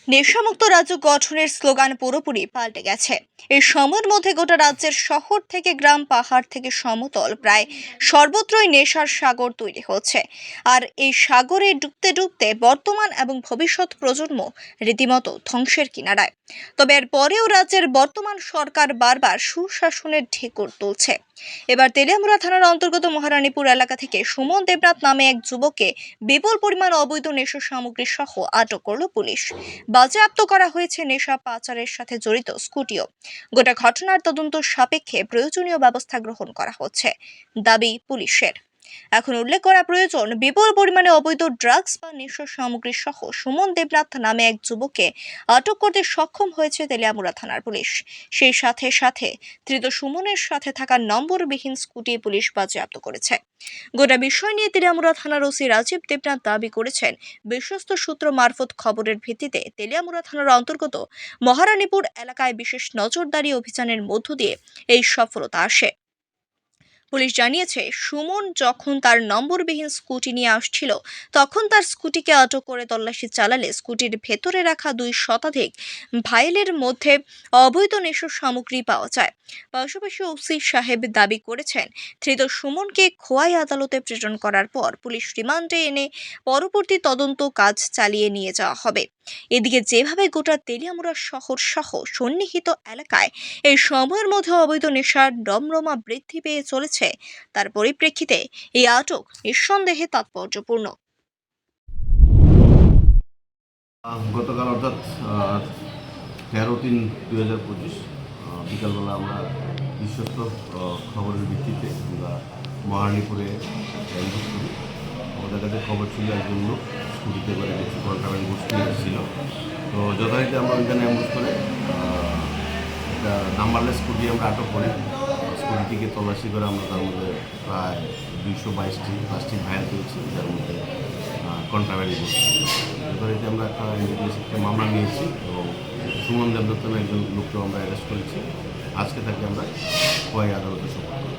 নেশামুক্ত রাজ্য গঠনের স্লোগান পুরোপুরি পাল্টে গেছে। এই সময়ের মধ্যে গোটা রাজ্যের শহর থেকে গ্রাম, পাহাড় থেকে সমতল, প্রায় সর্বত্রই নেশার সাগর তৈরি হচ্ছে। আর এই সাগরে ডুবতে ডুবতে বর্তমান এবং ভবিষ্যৎ প্রজন্ম রীতিমতো ধ্বংসের কিনারায়। তবে এর পরেও রাজ্যের বর্তমান সরকার বারবার সুশাসনের ঢেকুর তুলছে। এবার তেলিয়ামুড়া থানার অন্তর্গত মহারানীপুর এলাকা থেকে সুমন দেবনাথ নামে এক যুবককে বিপুল পরিমাণ অবৈধ নেশা সামগ্রী সহ আটক করল পুলিশ। বাজেয়াপ্ত করা হয়েছে নেশা পাচারের সাথে জড়িত স্কুটিও। গোটা ঘটনার তদন্ত সাপেক্ষে প্রয়োজনীয় ব্যবস্থা গ্রহণ করা হচ্ছে দাবি পুলিশের। এখন উল্লেখ করা প্রয়োজন, বিপুল পরিমাণে অবৈধ ড্রাগস বা নেশা সামগ্রী সহ সুমন দেবনাথ নামে এক যুবককে আটক করতে সক্ষম হয়েছে তেলিয়ামুড়া থানার পুলিশ। সেই সাথে সাথে ধৃত সুমনের সাথে থাকা নম্বরবিহীন স্কুটি পুলিশ বাজেয়াপ্ত করেছে। গোটা বিষয় নিয়ে তেলিয়ামুড়া থানার ওসি রাজীব দেবনাথ দাবি করেছেন, বিশ্বস্ত সূত্র মারফত খবরের ভিত্তিতে তেলিয়ামুড়া থানার অন্তর্গত মহারানীপুর এলাকায় বিশেষ নজরদারি অভিযানের মধ্য দিয়ে এই সফলতা আসে। পুলিশ জানিয়েছে, সুমন যখন তার নম্বরবিহীন স্কুটি নিয়ে আসছিল তখন তার স্কুটিকে আটক করে তল্লাশি চালালে স্কুটির ভেতরে রাখা 2 শতাধিক ভাইলের মধ্যে অবৈধ নেশা সামগ্রী পাওয়া যায়। পাশাপাশি ওসি সাহেব দাবি করেছেন, ধৃত সুমনকে খোয়াই আদালতে প্রেরণ করার পর পুলিশ রিমান্ডে এনে পরবর্তী তদন্ত কাজ চালিয়ে নিয়ে যাওয়া হবে। এদিকে যেভাবে গোটা তেলিয়ামুড়া শহর সহ সন্নিহিত এলাকায় এই সময়ের মধ্যে অবৈধ নেশার রমরমা বৃদ্ধি পেয়ে চলেছে, তার পরিপ্রেক্ষিতে এই আটক নিঃসন্দেহে তাৎপর্যপূর্ণ। গতকাল অর্থাৎ 13/3/2025 বিকালবেলা আমরা বিশ্বস্ত খবরের ভিত্তিতে আমরা মহারানীপুরে অ্যাম্বুশ করি। আমাদের কাছে খবর ছিল একজন লোক স্কুটিতে করে কিছু কন্ট্রাব্যান্ড গোষ্ঠী এসেছিল। তো যথারীতি আমরা ওইখানে অ্যাম্বুশ করে একটা নাম্বারলেস স্কুটি আমরা আটক করি। স্কুটিটিকে তল্লাশি করে আমরা তার মধ্যে প্রায় 222টি প্লাস্টিক ভাইল পেয়েছি, যার মধ্যে কন্ট্রাব্যান্ড গোষ্ঠী। যথারীতি আমরা একটা এনডিপিএসে মামলা নিয়েছি এবং সুমন দেবনাথ নামে একজন লোককেও আমরা অ্যারেস্ট করেছি। আজকে তাকে আমরা খোয়াই আদালতে সোপর্দ করি।